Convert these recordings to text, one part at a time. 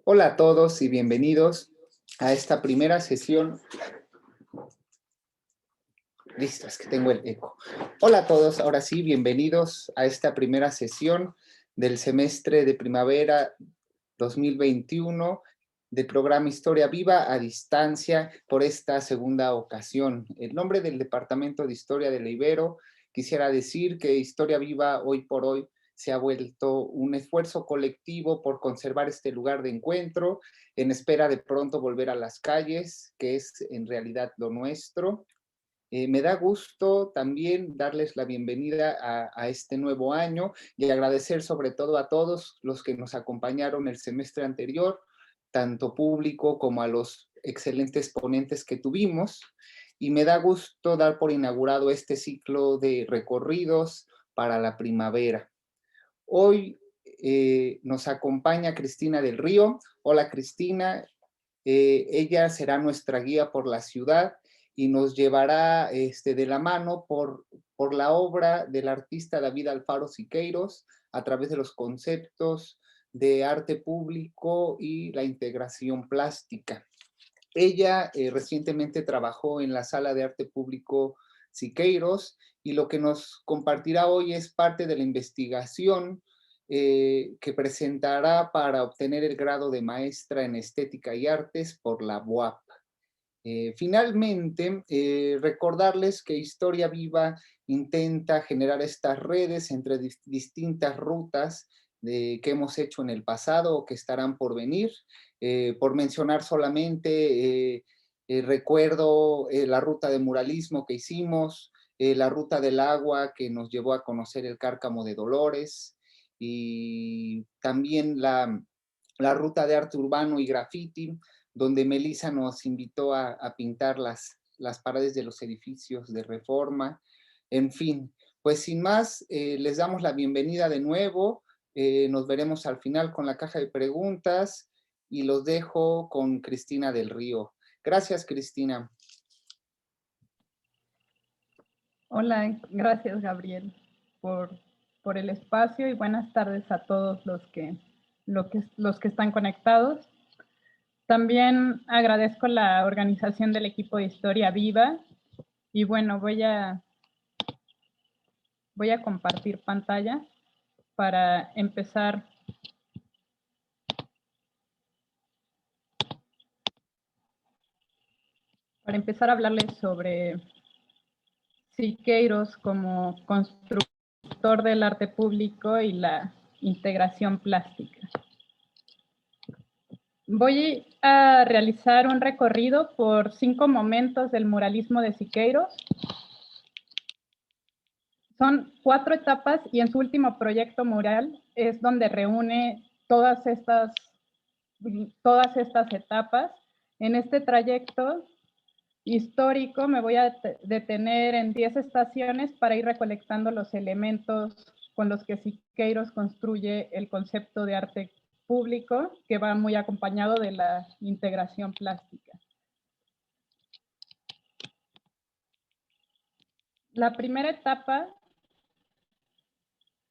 Hola a todos y bienvenidos a esta primera sesión. Listo, es que tengo el eco. Hola a todos, ahora sí, bienvenidos a esta primera sesión del semestre de primavera 2021 del programa Historia Viva a distancia por esta segunda ocasión. En nombre del Departamento de Historia de la Ibero, quisiera decir que Historia Viva hoy por hoy se ha vuelto un esfuerzo colectivo por conservar este lugar de encuentro, en espera de pronto volver a las calles, que es en realidad lo nuestro. Me da gusto también darles la bienvenida a este nuevo año y agradecer sobre todo a todos los que nos acompañaron el semestre anterior, tanto público como a los excelentes ponentes que tuvimos. Y me da gusto dar por inaugurado este ciclo de recorridos para la primavera. Hoy nos acompaña Cristina del Río. Hola Cristina, ella será nuestra guía por la ciudad y nos llevará de la mano por la obra del artista David Alfaro Siqueiros a través de los conceptos de arte público y la integración plástica. Ella recientemente trabajó en la Sala de Arte Público Siqueiros y lo que nos compartirá hoy es parte de la investigación que presentará para obtener el grado de maestra en Estética y Artes por la UAP. Finalmente, recordarles que Historia Viva intenta generar estas redes entre distintas rutas que hemos hecho en el pasado o que estarán por venir. Por mencionar solamente, recuerdo la ruta de muralismo que hicimos, la ruta del agua que nos llevó a conocer el Cárcamo de Dolores y también la ruta de arte urbano y graffiti, donde Melissa nos invitó a pintar las paredes de los edificios de Reforma. En fin, pues sin más, les damos la bienvenida de nuevo. Nos veremos al final con la caja de preguntas y los dejo con Cristina del Río. Gracias, Cristina. Hola, gracias Gabriel por el espacio y buenas tardes a todos los que están conectados. También agradezco la organización del equipo de Historia Viva y bueno, voy a compartir pantalla para empezar. A hablarles sobre Siqueiros como constructor del arte público y la integración plástica. Voy a realizar un recorrido por 5 momentos del muralismo de Siqueiros. Son 4 etapas y en su último proyecto mural es donde reúne todas estas etapas. En este trayecto histórico me voy a detener en 10 estaciones para ir recolectando los elementos con los que Siqueiros construye el concepto de arte público, que va muy acompañado de la integración plástica. La primera etapa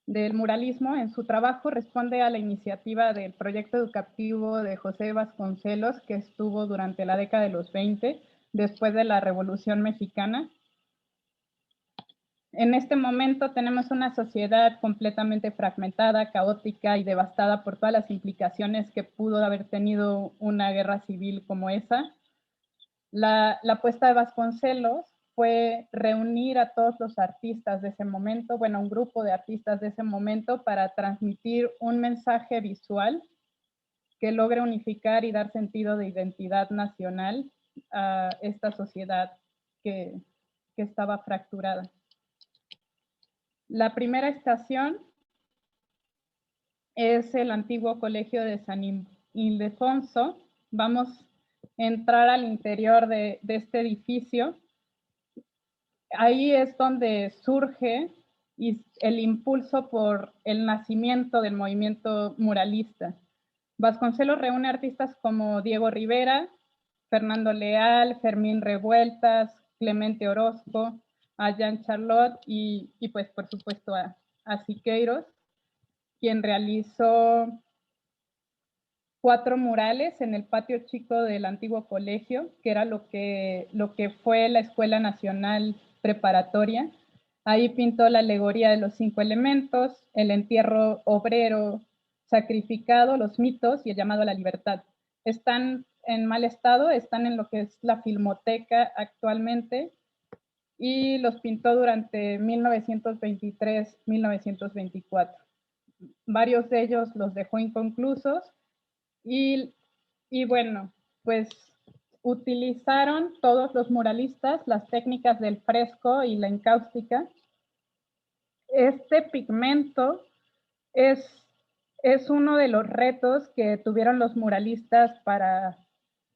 del muralismo en su trabajo responde a la iniciativa del proyecto educativo de José Vasconcelos, que estuvo durante la década de los 20, después de la Revolución Mexicana. En este momento tenemos una sociedad completamente fragmentada, caótica y devastada por todas las implicaciones que pudo haber tenido una guerra civil como esa. La apuesta de Vasconcelos fue reunir a todos los artistas de ese momento, bueno, un grupo de artistas de ese momento para transmitir un mensaje visual que logre unificar y dar sentido de identidad nacional a esta sociedad que estaba fracturada. La primera estación es el antiguo colegio de San Ildefonso. Vamos a entrar al interior de este edificio. Ahí es donde surge el impulso por el nacimiento del movimiento muralista. Vasconcelos reúne artistas como Diego Rivera, Fernando Leal, Fermín Revueltas, Clemente Orozco, a Jean Charlotte y pues por supuesto a Siqueiros, quien realizó 4 murales en el patio chico del antiguo colegio, que era lo que fue la Escuela Nacional Preparatoria. Ahí pintó la alegoría de los 5 elementos, el entierro obrero sacrificado, los mitos y el llamado a la libertad. Están en mal estado, están en lo que es la Filmoteca actualmente, y los pintó durante 1923-1924. Varios de ellos los dejó inconclusos y bueno, pues utilizaron todos los muralistas las técnicas del fresco y la encáustica. Este pigmento es uno de los retos que tuvieron los muralistas para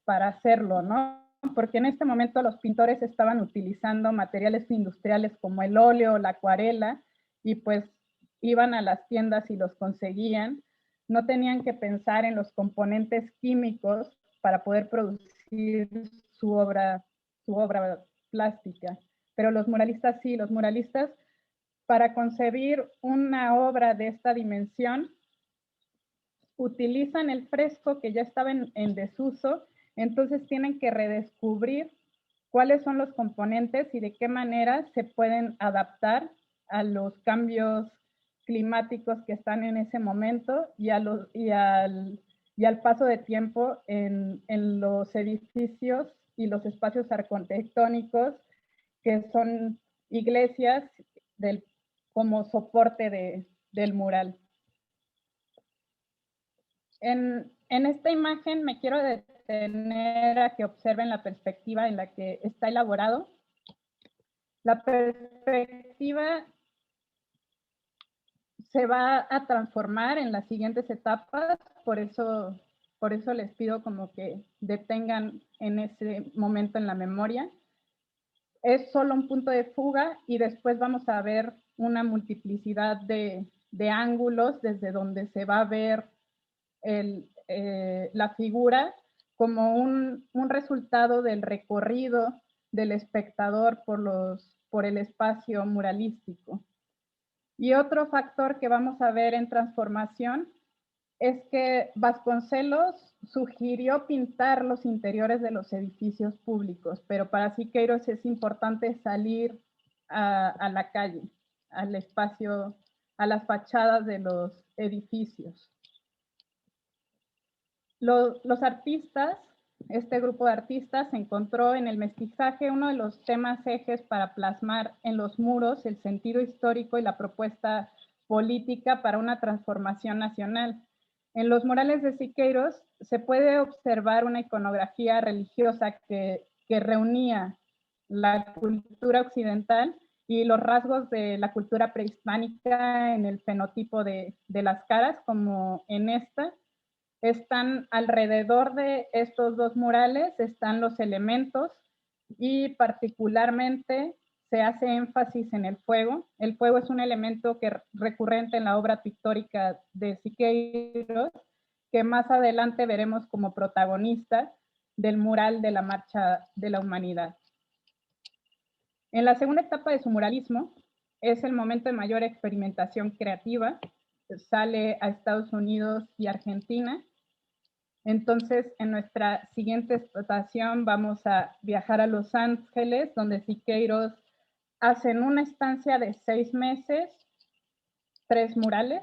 hacerlo, ¿no? Porque en este momento los pintores estaban utilizando materiales industriales como el óleo, la acuarela, y pues iban a las tiendas y los conseguían. No tenían que pensar en los componentes químicos para poder producir su obra plástica. Pero los muralistas sí, los muralistas, para concebir una obra de esta dimensión, utilizan el fresco que ya estaba en desuso, entonces tienen que redescubrir cuáles son los componentes y de qué manera se pueden adaptar a los cambios climáticos que están en ese momento y al paso de tiempo en los edificios y los espacios arquitectónicos que son iglesias como soporte del mural. En esta imagen me quiero detener a que observen la perspectiva en la que está elaborado. La perspectiva se va a transformar en las siguientes etapas, por eso les pido como que detengan en ese momento en la memoria. Es solo un punto de fuga y después vamos a ver una multiplicidad de ángulos desde donde se va a ver la figura como un resultado del recorrido del espectador por el espacio muralístico. Y otro factor que vamos a ver en transformación es que Vasconcelos sugirió pintar los interiores de los edificios públicos, pero para Siqueiros es importante salir a la calle, al espacio, a las fachadas de los edificios. Los artistas, este grupo de artistas encontró en el mestizaje uno de los temas ejes para plasmar en los muros el sentido histórico y la propuesta política para una transformación nacional. En los murales de Siqueiros se puede observar una iconografía religiosa que reunía la cultura occidental y los rasgos de la cultura prehispánica en el fenotipo de las caras, como en esta. Están alrededor de estos dos murales, están los elementos y particularmente se hace énfasis en el fuego. El fuego es un elemento recurrente en la obra pictórica de Siqueiros, que más adelante veremos como protagonista del mural de la Marcha de la Humanidad. En la segunda etapa de su muralismo es el momento de mayor experimentación creativa. Sale a Estados Unidos y Argentina. Entonces, en nuestra siguiente explotación vamos a viajar a Los Ángeles, donde Siqueiros hace en una estancia de 6 meses 3 murales.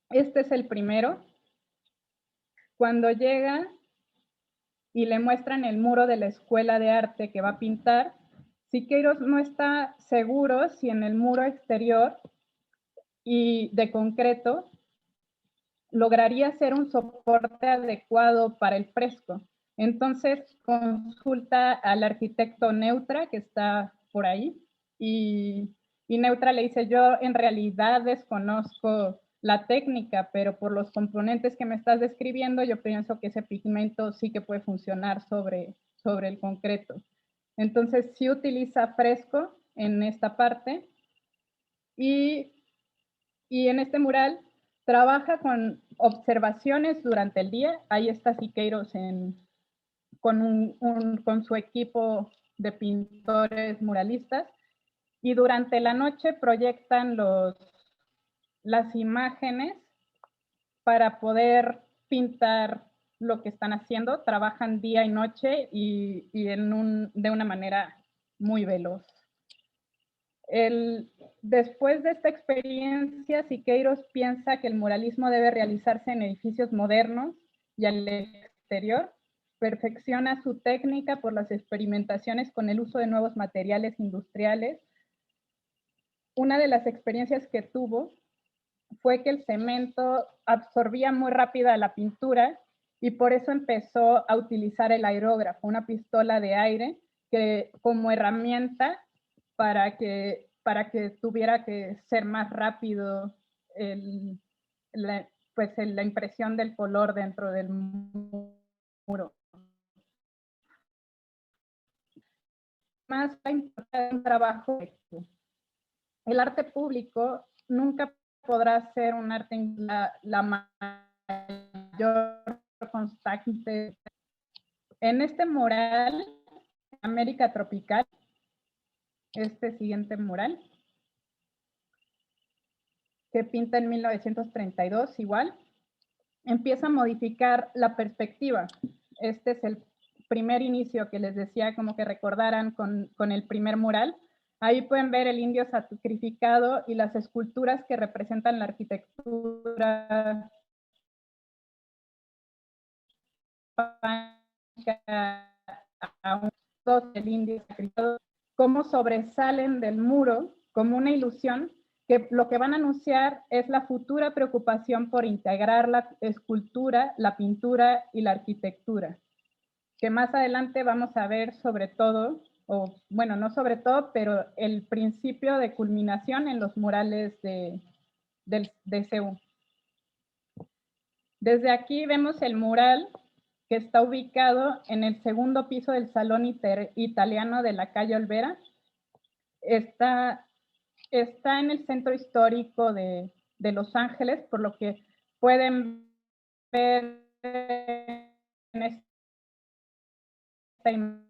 Este es el primero. Cuando llega y le muestran el muro de la escuela de arte que va a pintar, Siqueiros no está seguro si en el muro exterior y de concreto lograría ser un soporte adecuado para el fresco. Entonces consulta al arquitecto Neutra, que está por ahí, y Neutra le dice: yo en realidad desconozco la técnica, pero por los componentes que me estás describiendo, yo pienso que ese pigmento sí que puede funcionar sobre el concreto. Entonces sí utiliza fresco en esta parte, y en este mural trabaja con observaciones durante el día. Ahí está Siqueiros con su equipo de pintores muralistas, y durante la noche proyectan las imágenes para poder pintar lo que están haciendo, trabajan día y noche y de una manera muy veloz. Después de esta experiencia, Siqueiros piensa que el muralismo debe realizarse en edificios modernos y al exterior. Perfecciona su técnica por las experimentaciones con el uso de nuevos materiales industriales. Una de las experiencias que tuvo fue que el cemento absorbía muy rápida la pintura y por eso empezó a utilizar el aerógrafo, una pistola de aire que como herramienta para que tuviera que ser más rápido la impresión del color dentro del muro. Más importante un trabajo. El arte público nunca podrá ser un arte la mayor constante. En este mural, América Tropical, este siguiente mural, que pinta en 1932 igual, empieza a modificar la perspectiva. Este es el primer inicio que les decía, como que recordaran con el primer mural. Ahí pueden ver el indio sacrificado y las esculturas que representan la arquitectura del indio sacrificado, cómo sobresalen del muro como una ilusión que lo que van a anunciar es la futura preocupación por integrar la escultura, la pintura y la arquitectura, que más adelante vamos a ver sobre todo, o bueno, no sobre todo, pero el principio de culminación en los murales de CEU. Desde aquí vemos el mural que está ubicado en el segundo piso del Salón Italiano de la calle Olvera. Está en el centro histórico de Los Ángeles, por lo que pueden ver en esta imagen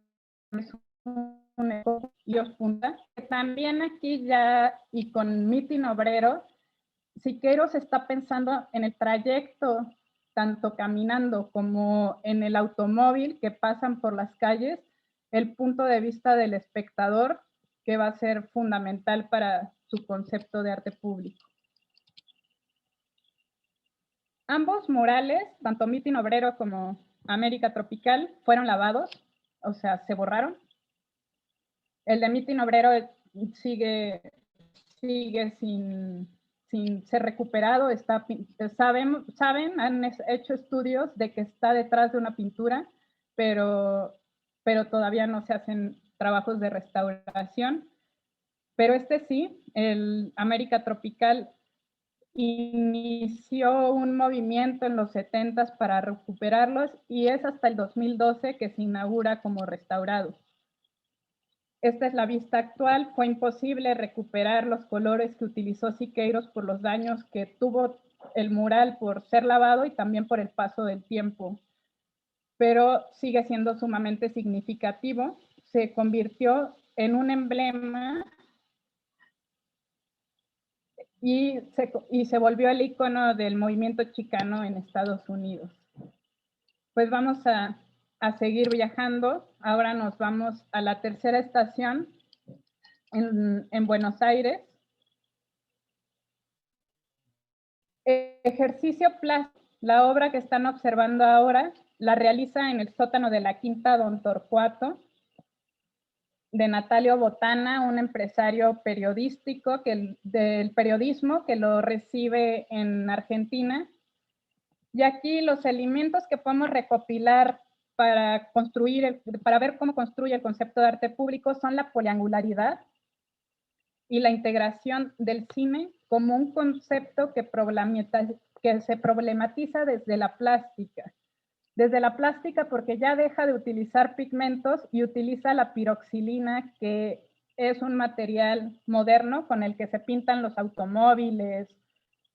y os punta. También aquí ya, y con Mitin Obrero, Siqueiros está pensando en el trayecto, tanto caminando como en el automóvil que pasan por las calles, el punto de vista del espectador, que va a ser fundamental para su concepto de arte público. Ambos murales, tanto Mitin Obrero como América Tropical, fueron lavados, o sea, se borraron. El de Mitin Obrero sigue sin ser recuperado, han hecho estudios de que está detrás de una pintura, pero todavía no se hacen trabajos de restauración. Pero este sí, el América Tropical inició un movimiento en los 70s para recuperarlos y es hasta el 2012 que se inaugura como restaurado. Esta es la vista actual. Fue imposible recuperar los colores que utilizó Siqueiros por los daños que tuvo el mural por ser lavado y también por el paso del tiempo. Pero sigue siendo sumamente significativo. Se convirtió en un emblema y se volvió el icono del movimiento chicano en Estados Unidos. Pues vamos a seguir viajando. Ahora nos vamos a la tercera estación en Buenos Aires. Ejercicio plástico. La obra que están observando ahora la realiza en el sótano de la Quinta Don Torcuato, de Natalio Botana, un empresario periodístico del periodismo que lo recibe en Argentina. Y aquí los elementos que podemos recopilar para ver cómo construye el concepto de arte público son la poliangularidad y la integración del cine como un concepto que se problematiza desde la plástica. Desde la plástica porque ya deja de utilizar pigmentos y utiliza la piroxilina, que es un material moderno con el que se pintan los automóviles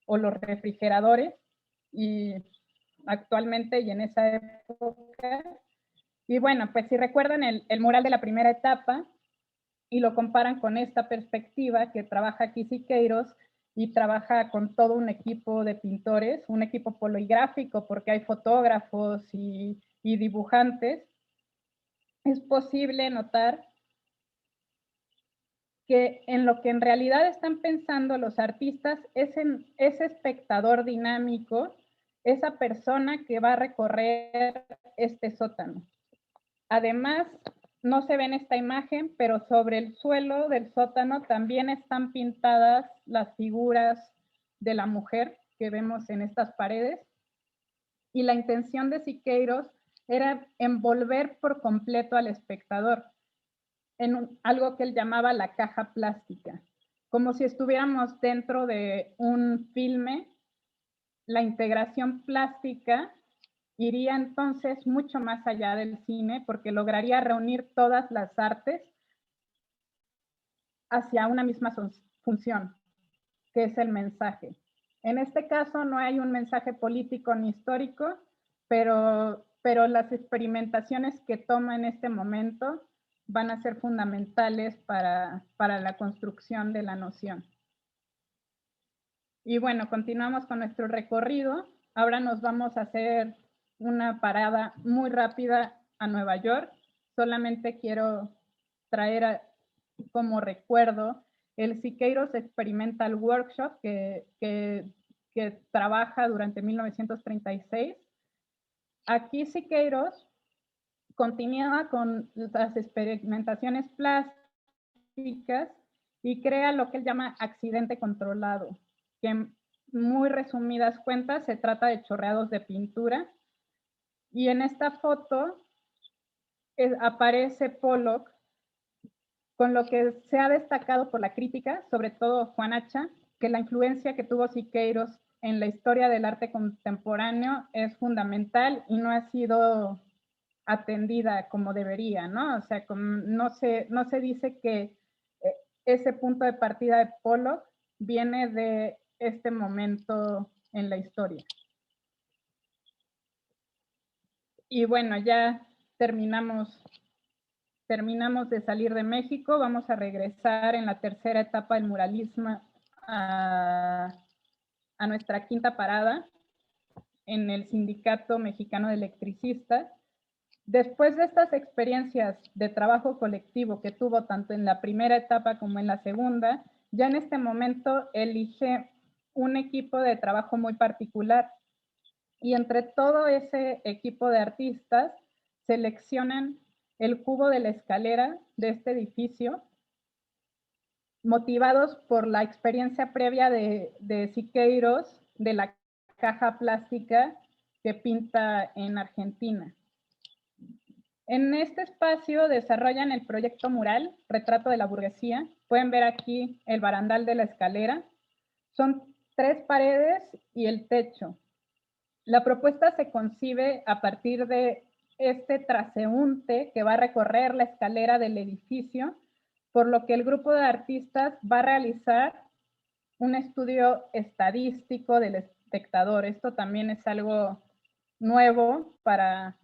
o los refrigeradores, y actualmente y en esa época. Y bueno, pues si recuerdan el mural de la primera etapa y lo comparan con esta perspectiva que trabaja aquí Siqueiros, y trabaja con todo un equipo de pintores, un equipo poligráfico porque hay fotógrafos y dibujantes, es posible notar que en lo que en realidad están pensando los artistas es en ese espectador dinámico, esa persona que va a recorrer este sótano. Además, no se ve en esta imagen, pero sobre el suelo del sótano también están pintadas las figuras de la mujer que vemos en estas paredes. Y la intención de Siqueiros era envolver por completo al espectador en algo que él llamaba la caja plástica, como si estuviéramos dentro de un filme. La integración plástica iría entonces mucho más allá del cine porque lograría reunir todas las artes hacia una misma función, que es el mensaje. En este caso no hay un mensaje político ni histórico, pero las experimentaciones que toma en este momento van a ser fundamentales para la construcción de la noción. Y bueno, continuamos con nuestro recorrido. Ahora nos vamos a hacer una parada muy rápida a Nueva York. Solamente quiero traer como recuerdo el Siqueiros Experimental Workshop que trabaja durante 1936. Aquí Siqueiros continúa con las experimentaciones plásticas y crea lo que él llama accidente controlado, que en muy resumidas cuentas se trata de chorreados de pintura. Y en esta foto aparece Pollock, con lo que se ha destacado por la crítica, sobre todo Juan Hacha, que la influencia que tuvo Siqueiros en la historia del arte contemporáneo es fundamental y no ha sido atendida como debería, ¿no? O sea, no se dice que ese punto de partida de Pollock viene de este momento en la historia. Y bueno, ya terminamos de salir de México, vamos a regresar en la tercera etapa del muralismo a nuestra quinta parada en el Sindicato Mexicano de Electricistas. Después de estas experiencias de trabajo colectivo que tuvo tanto en la primera etapa como en la segunda, ya en este momento elige un equipo de trabajo muy particular y entre todo ese equipo de artistas seleccionan el cubo de la escalera de este edificio, motivados por la experiencia previa de Siqueiros de la caja plástica que pinta en Argentina. En este espacio desarrollan el proyecto mural Retrato de la Burguesía. Pueden ver aquí el barandal de la escalera. Son 3 paredes y el techo. La propuesta se concibe a partir de este transeúnte que va a recorrer la escalera del edificio, por lo que el grupo de artistas va a realizar un estudio estadístico del espectador. Esto también es algo nuevo para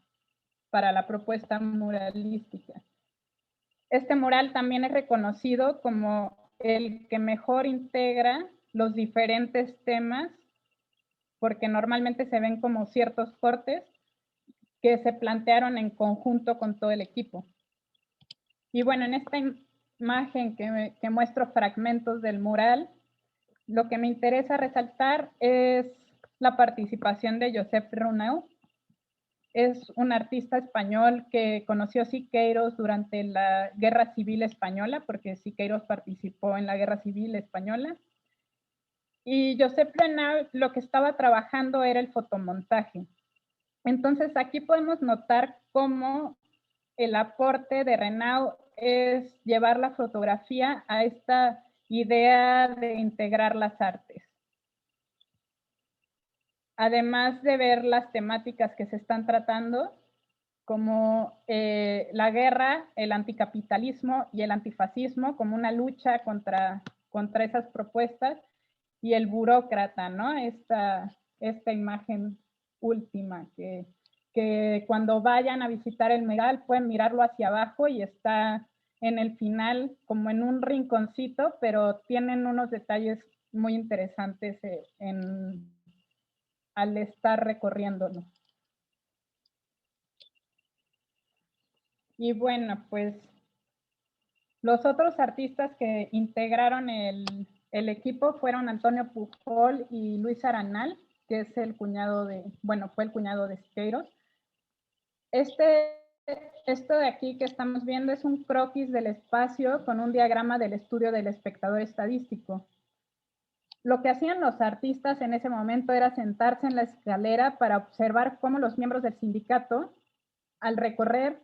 la propuesta muralística. Este mural también es reconocido como el que mejor integra los diferentes temas, porque normalmente se ven como ciertos cortes que se plantearon en conjunto con todo el equipo. Y bueno, en esta imagen que muestro fragmentos del mural, lo que me interesa resaltar es la participación de Josep Runau. Es un artista español que conoció a Siqueiros durante la Guerra Civil Española, porque Siqueiros participó en la Guerra Civil Española. Y Josep Runau lo que estaba trabajando era el fotomontaje. Entonces aquí podemos notar cómo el aporte de Runau es llevar la fotografía a esta idea de integrar las artes. Además de ver las temáticas que se están tratando, como la guerra, el anticapitalismo y el antifascismo, como una lucha contra esas propuestas, y el burócrata, ¿no? Esta imagen última, que cuando vayan a visitar el mural pueden mirarlo hacia abajo y está en el final como en un rinconcito, pero tienen unos detalles muy interesantes al estar recorriéndolo. Y bueno, pues los otros artistas que integraron el equipo fueron Antonio Pujol y Luis Aranal, que es el cuñado de, bueno, fue el cuñado de Siqueiros. Esto de aquí que estamos viendo es un croquis del espacio con un diagrama del estudio del espectador estadístico. Lo que hacían los artistas en ese momento era sentarse en la escalera para observar cómo los miembros del sindicato, al recorrer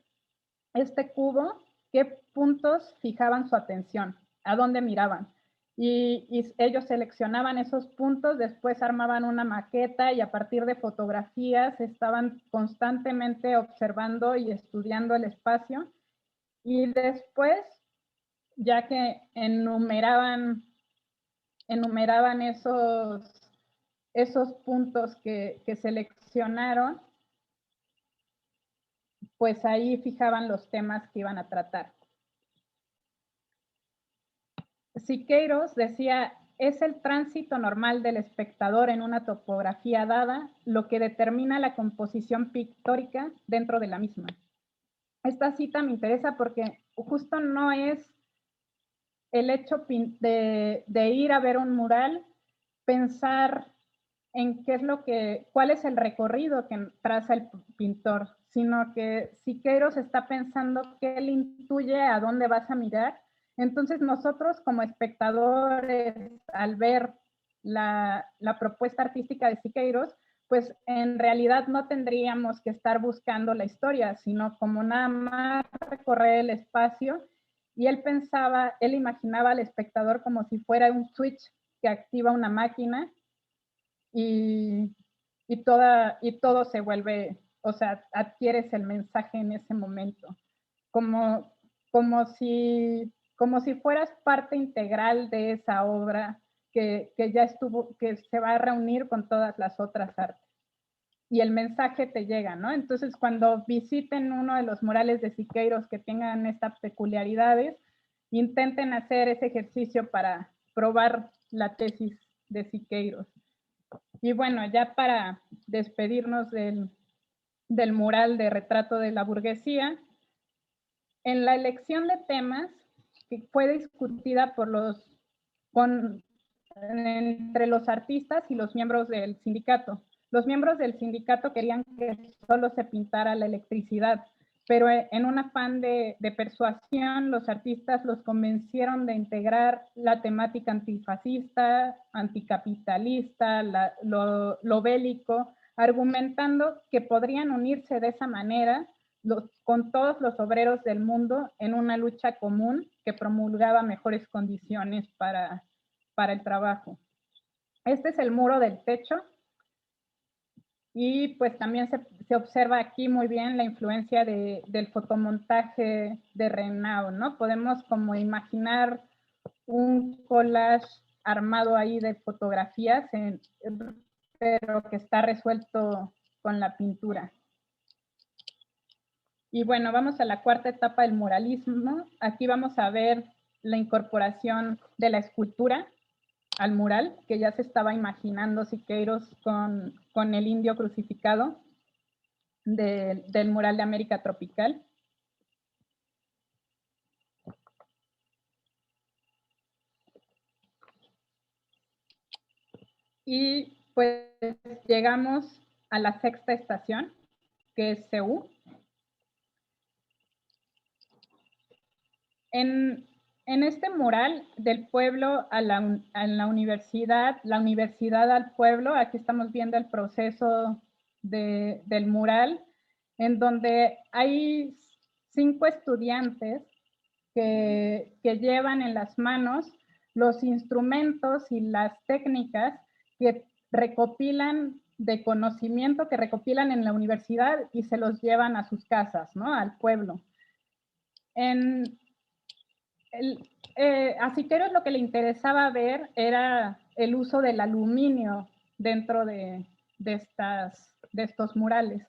este cubo, qué puntos fijaban su atención, a dónde miraban. Y ellos seleccionaban esos puntos, después armaban una maqueta y a partir de fotografías estaban constantemente observando y estudiando el espacio. Y después, ya que enumeraban esos puntos que seleccionaron, pues ahí fijaban los temas que iban a tratar. Siqueiros decía, es el tránsito normal del espectador en una topografía dada lo que determina la composición pictórica dentro de la misma. Esta cita me interesa porque justo no es el hecho de ir a ver un mural, pensar en cuál es el recorrido que traza el pintor, sino que Siqueiros está pensando qué le intuye a dónde vas a mirar. Entonces nosotros como espectadores, al ver la propuesta artística de Siqueiros, pues en realidad no tendríamos que estar buscando la historia, sino como nada más recorrer el espacio. Y él imaginaba al espectador como si fuera un switch que activa una máquina y todo se vuelve, o sea, adquieres el mensaje en ese momento, como si fueras parte integral de esa obra que ya estuvo, que se va a reunir con todas las otras artes. Y el mensaje te llega, ¿no? Entonces, cuando visiten uno de los murales de Siqueiros que tengan estas peculiaridades, intenten hacer ese ejercicio para probar la tesis de Siqueiros. Y bueno, ya para despedirnos del mural de retrato de la burguesía, en la elección de temas que fue discutida entre los artistas y los miembros del sindicato. Los miembros del sindicato querían que solo se pintara la electricidad, pero en un afán de persuasión, los artistas los convencieron de integrar la temática antifascista, anticapitalista, lo bélico, argumentando que podrían unirse de esa manera con todos los obreros del mundo en una lucha común que promulgaba mejores condiciones para el trabajo. Este es el muro del techo. Y pues también se observa aquí muy bien la influencia del fotomontaje de Renau, ¿no? Podemos como imaginar un collage armado ahí de fotografías, pero que está resuelto con la pintura. Y bueno, vamos a la cuarta etapa del muralismo. Aquí vamos a ver la incorporación de la escultura al mural, que ya se estaba imaginando Siqueiros con el indio crucificado del mural de América Tropical. Y pues llegamos a la sexta estación, que es Ceú. En este mural del pueblo a la universidad, la universidad al pueblo, aquí estamos viendo el proceso del mural, en donde hay 5 estudiantes que llevan en las manos los instrumentos y las técnicas que recopilan de conocimiento, que recopilan en la universidad y se los llevan a sus casas, ¿no? Al pueblo. A Siqueiros lo que le interesaba ver era el uso del aluminio dentro de estos murales,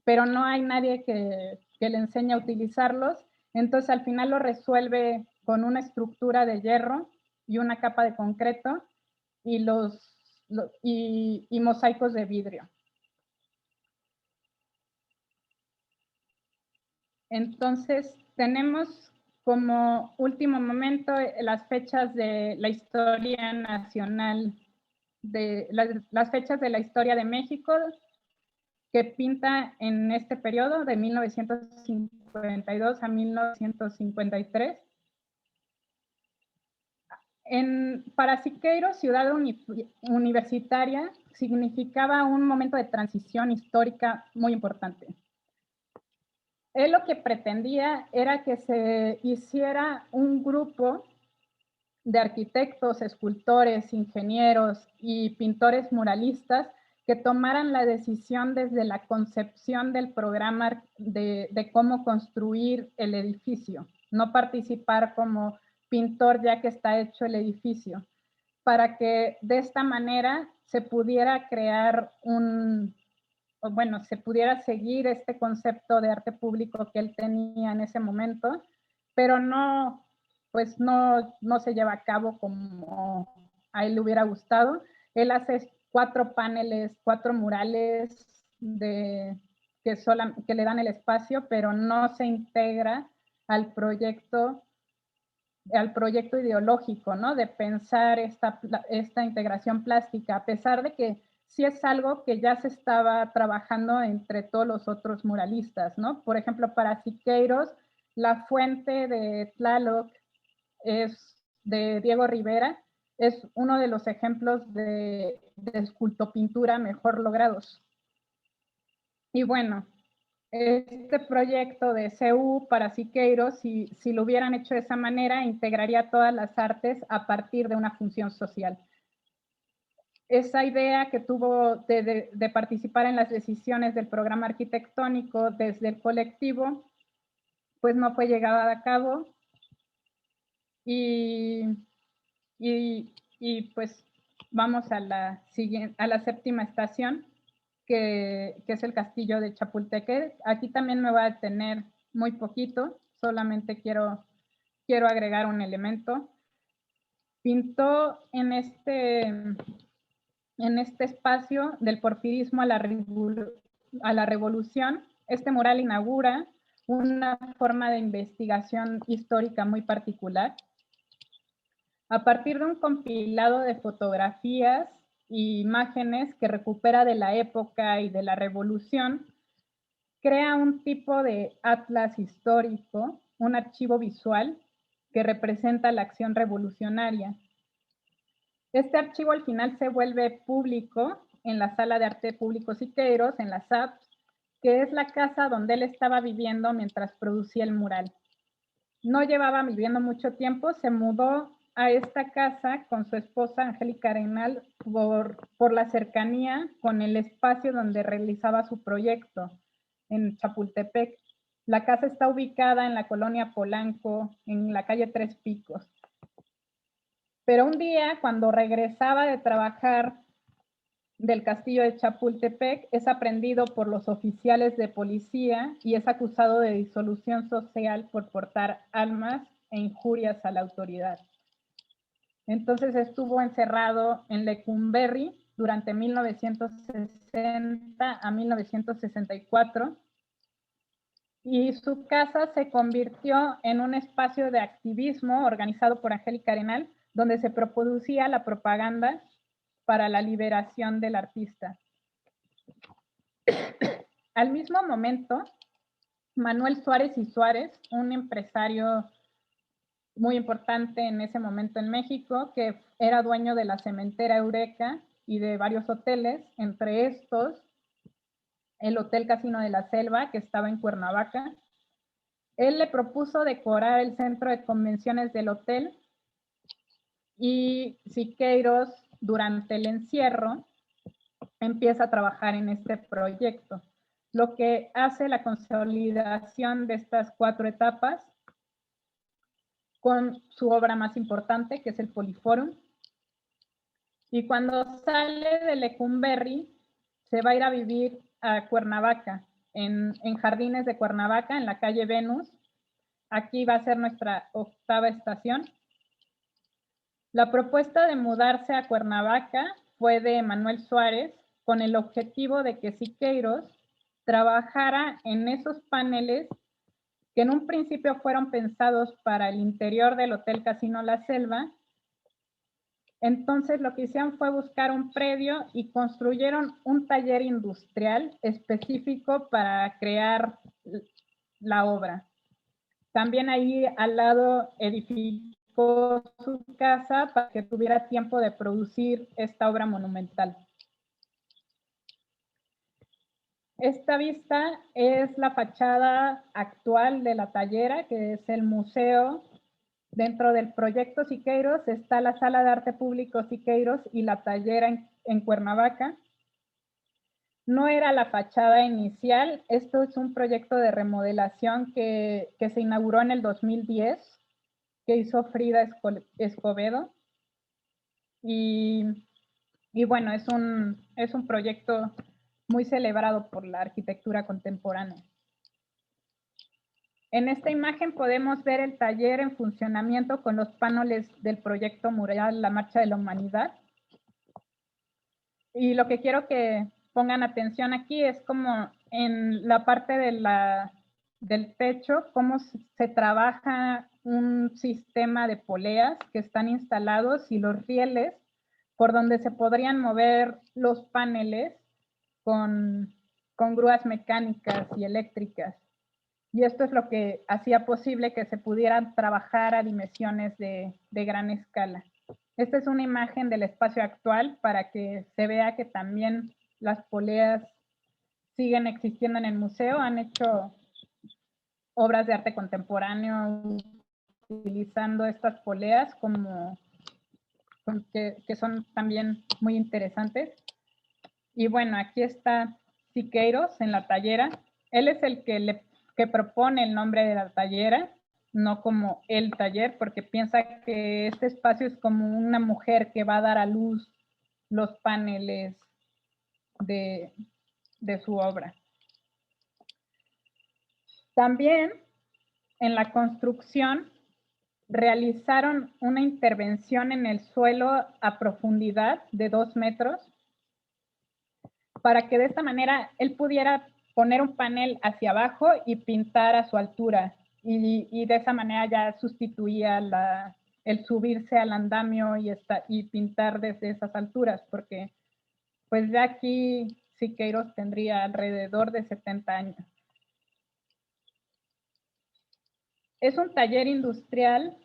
pero no hay nadie que le enseñe a utilizarlos, entonces al final lo resuelve con una estructura de hierro y una capa de concreto y mosaicos de vidrio. Entonces, tenemos como último momento las fechas de la historia nacional, las fechas de la historia de México, que pinta en este periodo de 1952 a 1953. Para Siqueiros, ciudad universitaria significaba un momento de transición histórica muy importante. Él lo que pretendía era que se hiciera un grupo de arquitectos, escultores, ingenieros y pintores muralistas que tomaran la decisión desde la concepción del programa de cómo construir el edificio, no participar como pintor ya que está hecho el edificio, para que de esta manera se pudiera crear se pudiera seguir este concepto de arte público que él tenía en ese momento, pero no se lleva a cabo como a él le hubiera gustado. Él hace 4 paneles, 4 murales que le dan el espacio, pero no se integra al proyecto ideológico, ¿no? De pensar esta integración plástica, a pesar de que sí es algo que ya se estaba trabajando entre todos los otros muralistas, ¿no? Por ejemplo, para Siqueiros, la fuente de Tlaloc de Diego Rivera, es uno de los ejemplos de escultopintura mejor logrados. Y bueno, este proyecto de CU para Siqueiros, si lo hubieran hecho de esa manera, integraría todas las artes a partir de una función social. Esa idea que tuvo de participar en las decisiones del programa arquitectónico desde el colectivo, pues no fue llevada a cabo. Y pues vamos a la séptima estación, que es el castillo de Chapultepec. Aquí también me voy a detener muy poquito, solamente quiero agregar un elemento. Pintó en este espacio del porfirismo a la revolución. Este mural inaugura una forma de investigación histórica muy particular. A partir de un compilado de fotografías e imágenes que recupera de la época y de la revolución, crea un tipo de atlas histórico, un archivo visual que representa la acción revolucionaria. Este archivo al final se vuelve público en la Sala de Arte Público Siqueiros, en la SAP, que es la casa donde él estaba viviendo mientras producía el mural. No llevaba viviendo mucho tiempo, se mudó a esta casa con su esposa Angélica Arenal por la cercanía con el espacio donde realizaba su proyecto en Chapultepec. La casa está ubicada en la colonia Polanco, en la calle Tres Picos. Pero un día, cuando regresaba de trabajar del castillo de Chapultepec, es aprendido por los oficiales de policía y es acusado de disolución social por portar armas e injurias a la autoridad. Entonces estuvo encerrado en Lecumberri durante 1960 a 1964 y su casa se convirtió en un espacio de activismo organizado por Angélica Arenal, donde se producía la propaganda para la liberación del artista. Al mismo momento, Manuel Suárez y Suárez, un empresario muy importante en ese momento en México, que era dueño de la cementera Eureka y de varios hoteles, entre estos el Hotel Casino de la Selva, que estaba en Cuernavaca. Él le propuso decorar el centro de convenciones del hotel y Siqueiros, durante el encierro, empieza a trabajar en este proyecto, lo que hace la consolidación de estas 4 etapas con su obra más importante, que es el Poliforum. Y cuando sale de Lecumberri, se va a ir a vivir a Cuernavaca, en Jardines de Cuernavaca, en la calle Venus. Aquí va a ser nuestra 8ª estación. La propuesta de mudarse a Cuernavaca fue de Manuel Suárez con el objetivo de que Siqueiros trabajara en esos paneles que en un principio fueron pensados para el interior del Hotel Casino La Selva. Entonces lo que hicieron fue buscar un predio y construyeron un taller industrial específico para crear la obra. También ahí al lado edificó su casa para que tuviera tiempo de producir esta obra monumental. Esta vista es la fachada actual de la Tallera, que es el museo. Dentro del proyecto Siqueiros está la Sala de Arte Público Siqueiros y la Tallera en Cuernavaca. No era la fachada inicial, esto es un proyecto de remodelación que se inauguró en el 2010, que hizo Frida Escobedo. Y bueno, es un proyecto muy celebrado por la arquitectura contemporánea. En esta imagen podemos ver el taller en funcionamiento con los paneles del proyecto mural La Marcha de la Humanidad. Y lo que quiero que pongan atención aquí es como en la parte del techo, cómo se trabaja un sistema de poleas que están instalados y los rieles por donde se podrían mover los paneles con grúas mecánicas y eléctricas. Y esto es lo que hacía posible que se pudieran trabajar a dimensiones de gran escala. Esta es una imagen del espacio actual para que se vea que también las poleas siguen existiendo en el museo. Han hecho obras de arte contemporáneo utilizando estas poleas que son también muy interesantes. Y bueno, aquí está Siqueiros en la Tallera. Él es el que propone el nombre de la Tallera, no como el taller, porque piensa que este espacio es como una mujer que va a dar a luz los paneles de su obra. También en la construcción realizaron una intervención en el suelo a profundidad de 2 metros para que de esta manera él pudiera poner un panel hacia abajo y pintar a su altura. Y de esa manera ya sustituía el subirse al andamio y pintar desde esas alturas, porque pues ya aquí Siqueiros tendría alrededor de 70 años. Es un taller industrial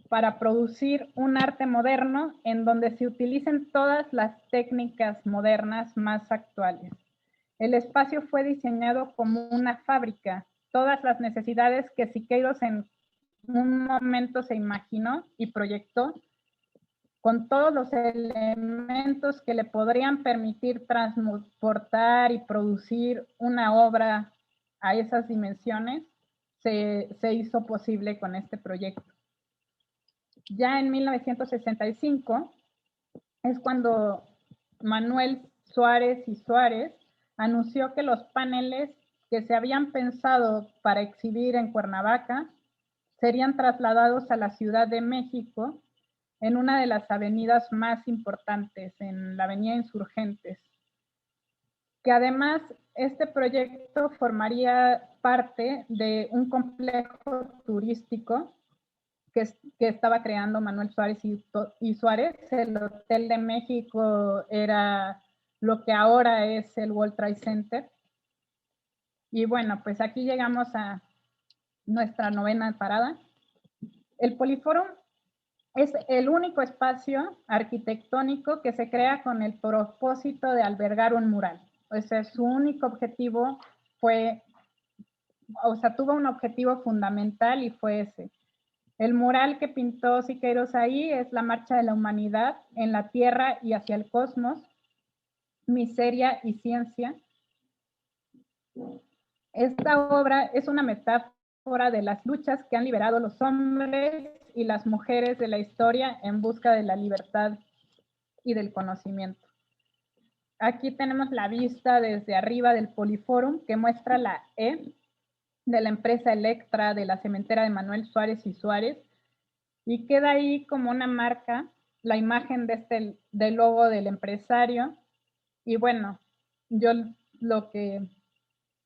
para producir un arte moderno en donde se utilicen todas las técnicas modernas más actuales. El espacio fue diseñado como una fábrica. Todas las necesidades que Siqueiros en un momento se imaginó y proyectó, con todos los elementos que le podrían permitir transportar y producir una obra a esas dimensiones, se hizo posible con este proyecto. Ya en 1965 es cuando Manuel Suárez y Suárez anunció que los paneles que se habían pensado para exhibir en Cuernavaca serían trasladados a la Ciudad de México en una de las avenidas más importantes, en la Avenida Insurgentes, que además este proyecto formaría parte de un complejo turístico que estaba creando Manuel Suárez y Suárez. El Hotel de México era lo que ahora es el World Trade Center. Y bueno, pues aquí llegamos a nuestra 9ª parada. El Poliforum es el único espacio arquitectónico que se crea con el propósito de albergar un mural. O sea, su único objetivo tuvo un objetivo fundamental y fue ese. El mural que pintó Siqueiros ahí es La Marcha de la Humanidad en la Tierra y hacia el Cosmos, Miseria y Ciencia. Esta obra es una metáfora de las luchas que han liberado los hombres y las mujeres de la historia en busca de la libertad y del conocimiento. Aquí tenemos la vista desde arriba del Poliforum que muestra la E de la empresa Electra de la cementera de Manuel Suárez y Suárez. y queda ahí como una marca, la imagen del logo del empresario. Y bueno, yo lo que,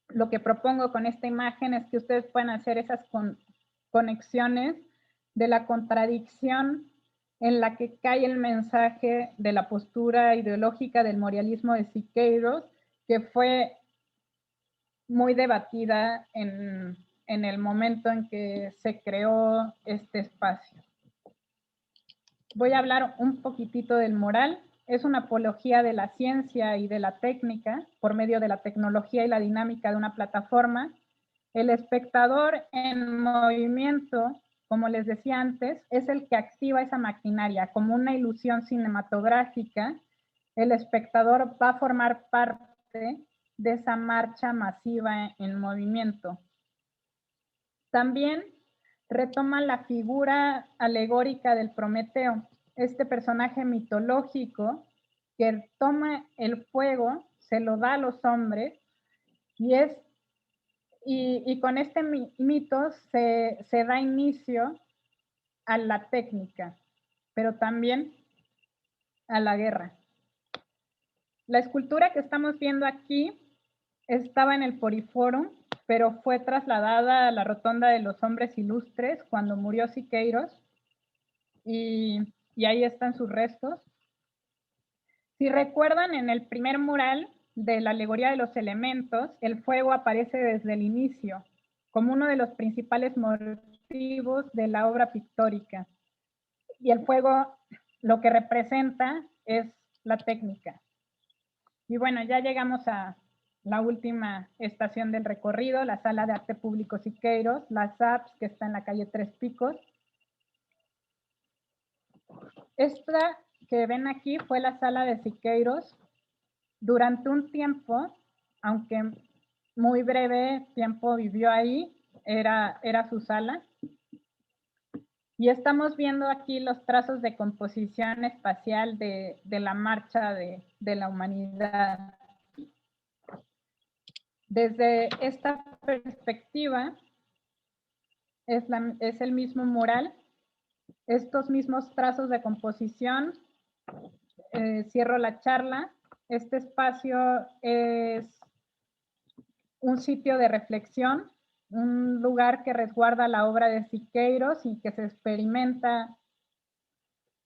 lo que propongo con esta imagen es que ustedes puedan hacer esas conexiones de la contradicción en la que cae el mensaje de la postura ideológica del memorialismo de Siqueiros, que fue muy debatida en el momento en que se creó este espacio. Voy a hablar un poquitito del mural. Es una apología de la ciencia y de la técnica por medio de la tecnología y la dinámica de una plataforma. El espectador en movimiento, como les decía antes, es el que activa esa maquinaria como una ilusión cinematográfica. El espectador va a formar parte de esa marcha masiva en movimiento. También retoma la figura alegórica del Prometeo, este personaje mitológico que toma el fuego, se lo da a los hombres y con este mito se da inicio a la técnica, pero también a la guerra. La escultura que estamos viendo aquí estaba en el Poriforum, pero fue trasladada a la Rotonda de los Hombres Ilustres cuando murió Siqueiros y ahí están sus restos. Si recuerdan, en el primer mural de la alegoría de los elementos, el fuego aparece desde el inicio como uno de los principales motivos de la obra pictórica. Y el fuego lo que representa es la técnica. Y bueno, ya llegamos a la última estación del recorrido, la Sala de Arte Público Siqueiros, la SAPS, que está en la calle Tres Picos. Esta que ven aquí fue la sala de Siqueiros. Durante un tiempo, aunque muy breve tiempo vivió ahí, era su sala. Y estamos viendo aquí los trazos de composición espacial de la marcha de la humanidad. Desde esta perspectiva, es el mismo mural, estos mismos trazos de composición. Cierro la charla. Este espacio es un sitio de reflexión, un lugar que resguarda la obra de Siqueiros y que se experimenta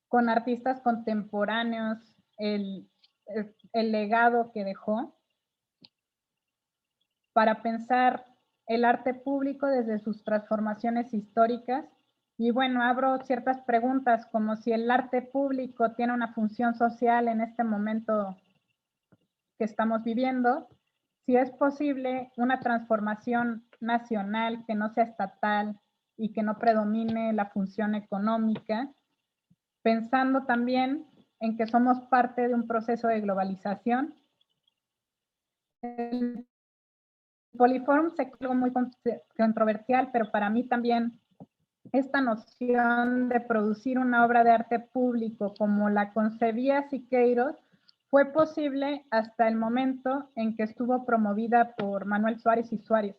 con artistas contemporáneos el legado que dejó, para pensar el arte público desde sus transformaciones históricas. Y bueno, abro ciertas preguntas como si el arte público tiene una función social en este momento que estamos viviendo, si es posible una transformación nacional que no sea estatal y que no predomine la función económica, pensando también en que somos parte de un proceso de globalización. El Poliforum se algo muy controversial, pero para mí también esta noción de producir una obra de arte público como la concebía Siqueiros fue posible hasta el momento en que estuvo promovida por Manuel Suárez y Suárez.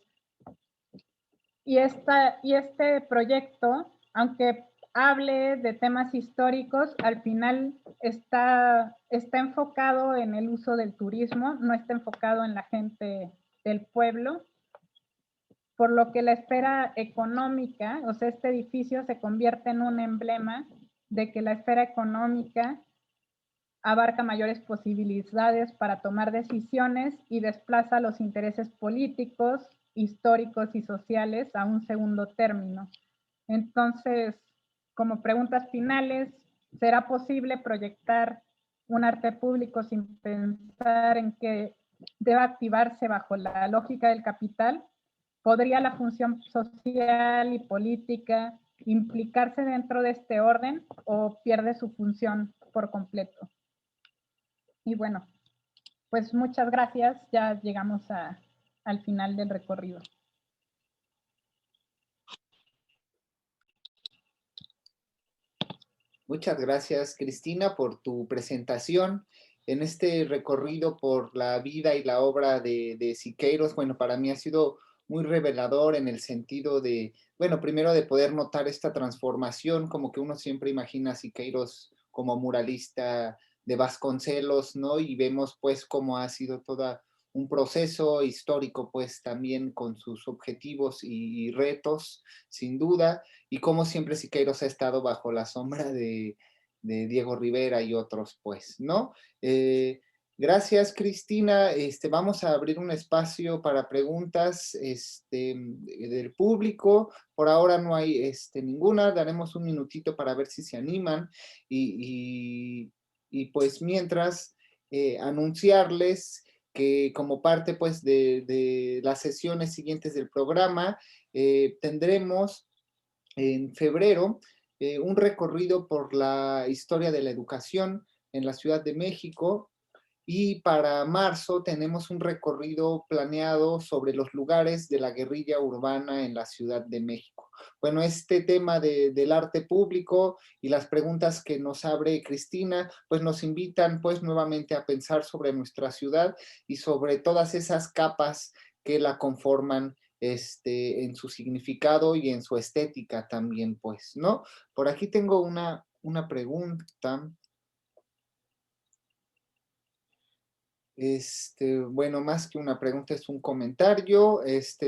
Y este proyecto, aunque hable de temas históricos, al final está enfocado en el uso del turismo, no está enfocado en la gente del pueblo, por lo que la esfera económica, o sea, este edificio se convierte en un emblema de que la esfera económica abarca mayores posibilidades para tomar decisiones y desplaza los intereses políticos, históricos y sociales a un segundo término. Entonces, como preguntas finales, ¿será posible proyectar un arte público sin pensar en que deba activarse bajo la lógica del capital? ¿Podría la función social y política implicarse dentro de este orden o pierde su función por completo? Y bueno, pues muchas gracias. Ya llegamos al final del recorrido. Muchas gracias, Cristina, por tu presentación en este recorrido por la vida y la obra de Siqueiros. Bueno, para mí ha sido muy revelador en el sentido de, bueno, primero de poder notar esta transformación, como que uno siempre imagina a Siqueiros como muralista de Vasconcelos, ¿no? Y vemos pues cómo ha sido toda un proceso histórico, pues también con sus objetivos y retos, sin duda, y cómo siempre Siqueiros ha estado bajo la sombra de Diego Rivera y otros, pues, ¿no? Gracias, Cristina. Vamos a abrir un espacio para preguntas del público. Por ahora no hay ninguna. Daremos un minutito para ver si se animan. Y pues mientras, anunciarles que como parte pues de las sesiones siguientes del programa, tendremos en febrero un recorrido por la historia de la educación en la Ciudad de México, y para marzo tenemos un recorrido planeado sobre los lugares de la guerrilla urbana en la Ciudad de México. Bueno, este tema del arte público y las preguntas que nos abre Cristina, pues nos invitan pues nuevamente a pensar sobre nuestra ciudad y sobre todas esas capas que la conforman en su significado y en su estética también, pues, ¿no? Por aquí tengo una pregunta. Bueno, más que una pregunta, es un comentario.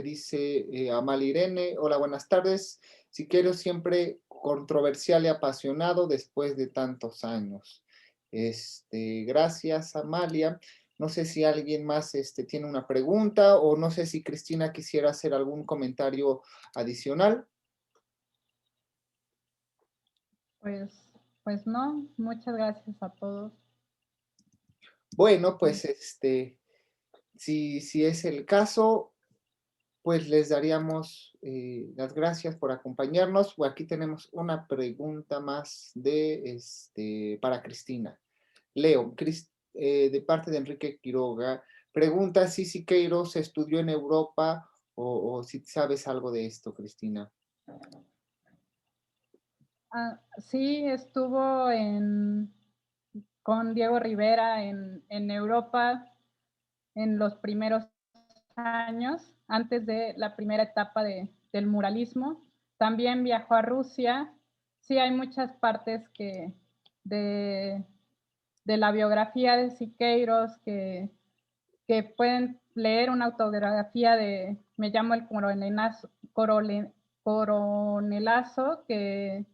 Dice Amal Irene: hola, buenas tardes. Si quiero siempre controversial y apasionado después de tantos años. Gracias, Amalia. No sé si alguien más tiene una pregunta, o no sé si Cristina quisiera hacer algún comentario adicional. Pues no, muchas gracias a todos. Bueno, pues si es el caso, pues les daríamos las gracias por acompañarnos. Aquí tenemos una pregunta más para Cristina. Leo, de parte de Enrique Quiroga, pregunta si Siqueiros estudió en Europa, o si sabes algo de esto, Cristina. Sí, estuvo con Diego Rivera en Europa en los primeros años, antes de la primera etapa del muralismo. También viajó a Rusia. Sí, hay muchas partes de, de la biografía de Siqueiros que pueden leer una autobiografía de Me llamo el coronelazo, que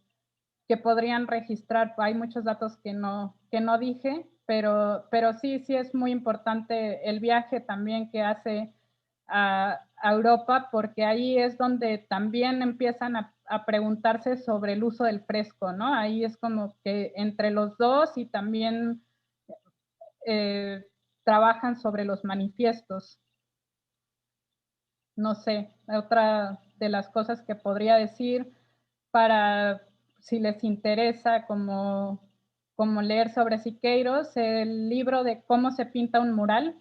podrían registrar. Hay muchos datos que no dije, pero sí es muy importante el viaje también que hace a Europa, porque ahí es donde también empiezan a preguntarse sobre el uso del fresco, ¿no? Ahí es como que entre los dos, y también eh, trabajan sobre los manifiestos. No sé, otra de las cosas que podría decir, para si les interesa como leer sobre Siqueiros, el libro de Cómo se pinta un mural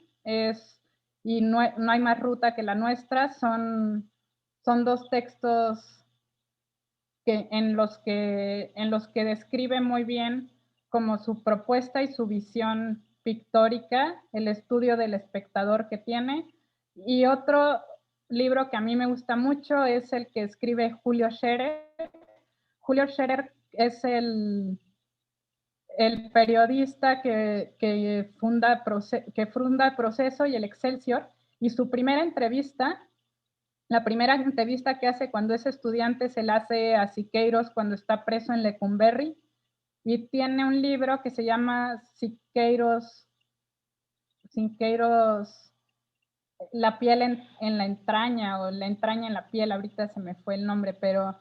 y no hay más ruta que la nuestra. Son dos textos en los que describe muy bien como su propuesta y su visión pictórica, el estudio del espectador que tiene. Y otro libro que a mí me gusta mucho es el que escribe Julio Scherer. Julio Scherer es el periodista que funda Proceso y el Excelsior, y su primera entrevista, la primera entrevista que hace cuando es estudiante, se la hace a Siqueiros cuando está preso en Lecumberri, y tiene un libro que se llama Siqueiros, la piel en la entraña, o la entraña en la piel. Ahorita se me fue el nombre, pero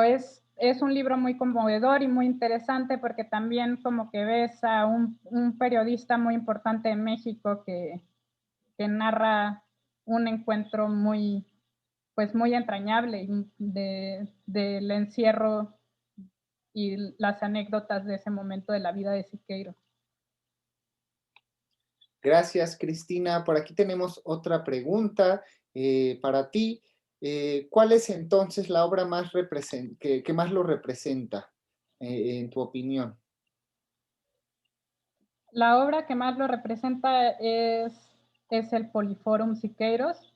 es un libro muy conmovedor y muy interesante, porque también como que ves a un periodista muy importante en México que narra un encuentro muy entrañable del encierro y las anécdotas de ese momento de la vida de Siqueiros. Gracias, Cristina. Por aquí tenemos otra pregunta para ti. ¿Cuál es entonces la obra que más lo representa, en tu opinión? La obra que más lo representa es el Poliforum Siqueiros.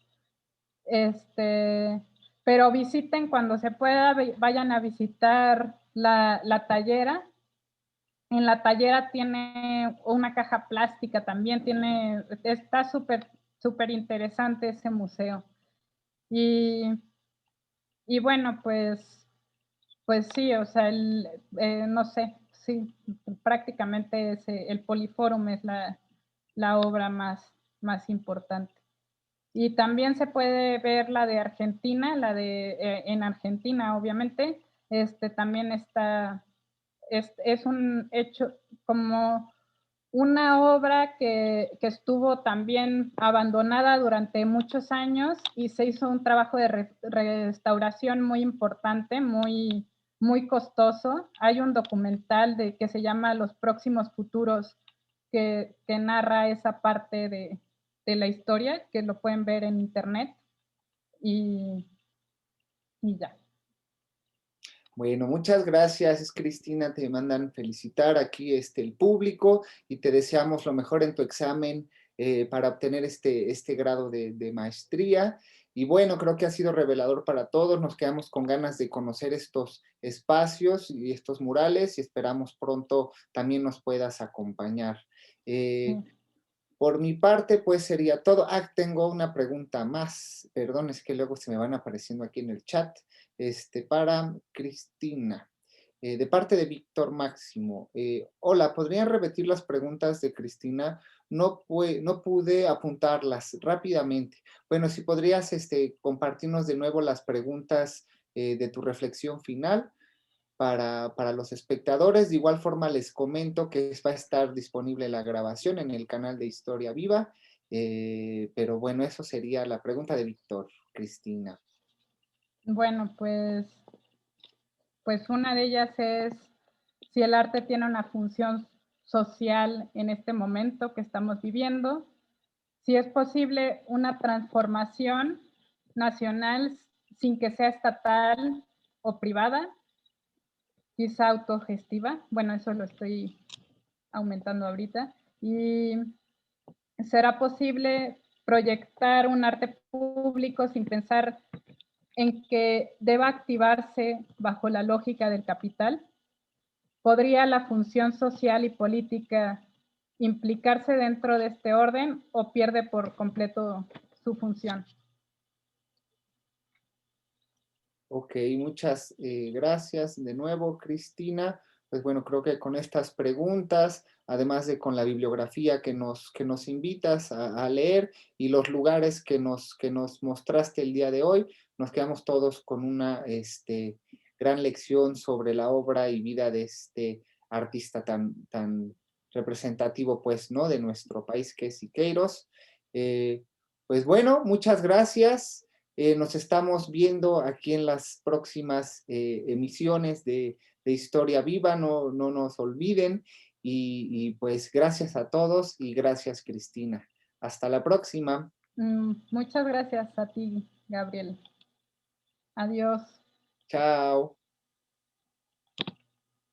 Pero visiten cuando se pueda, vayan a visitar la tallera. En la tallera tiene una caja plástica también, está súper interesante ese museo. Y, y bueno, pues sí, o sea, no sé, sí, prácticamente el Poliforum es la obra más importante. Y también se puede ver la de Argentina, en Argentina, obviamente, también es un hecho como una obra que estuvo también abandonada durante muchos años y se hizo un trabajo de restauración muy importante, muy costoso. Hay un documental que se llama Los próximos futuros que narra esa parte de la historia, que lo pueden ver en internet y, y ya. Bueno, muchas gracias, Cristina. Te mandan felicitar aquí el público y te deseamos lo mejor en tu examen para obtener este grado de maestría. Y bueno, creo que ha sido revelador para todos. Nos quedamos con ganas de conocer estos espacios y estos murales y esperamos pronto también nos puedas acompañar. Sí. Por mi parte, pues sería todo. Ah, tengo una pregunta más. Perdón, es que luego se me van apareciendo aquí en el chat. Para Cristina. De parte de Víctor Máximo. Hola, ¿podrían repetir las preguntas de Cristina? No pude apuntarlas rápidamente. Bueno, si podrías compartirnos de nuevo las preguntas de tu reflexión final para los espectadores. De igual forma les comento que va a estar disponible la grabación en el canal de Historia Viva, pero bueno, eso sería la pregunta de Víctor, Cristina. Bueno, pues una de ellas es si el arte tiene una función social en este momento que estamos viviendo, si es posible una transformación nacional sin que sea estatal o privada, quizá autogestiva. Bueno, eso lo estoy aumentando ahorita. Y será posible proyectar un arte público sin pensar en que deba activarse bajo la lógica del capital. ¿Podría la función social y política implicarse dentro de este orden o pierde por completo su función? Ok, muchas gracias de nuevo, Cristina. Pues bueno, creo que con estas preguntas, además de con la bibliografía que nos invitas a leer y los lugares que nos mostraste el día de hoy, nos quedamos todos con una gran lección sobre la obra y vida de este artista tan representativo, pues, ¿no? De nuestro país, que es Siqueiros. Pues bueno, muchas gracias. Nos estamos viendo aquí en las próximas emisiones de Historia Viva, no nos olviden. Y pues gracias a todos y gracias, Cristina. Hasta la próxima. Muchas gracias a ti, Gabriel. Adiós. Chao.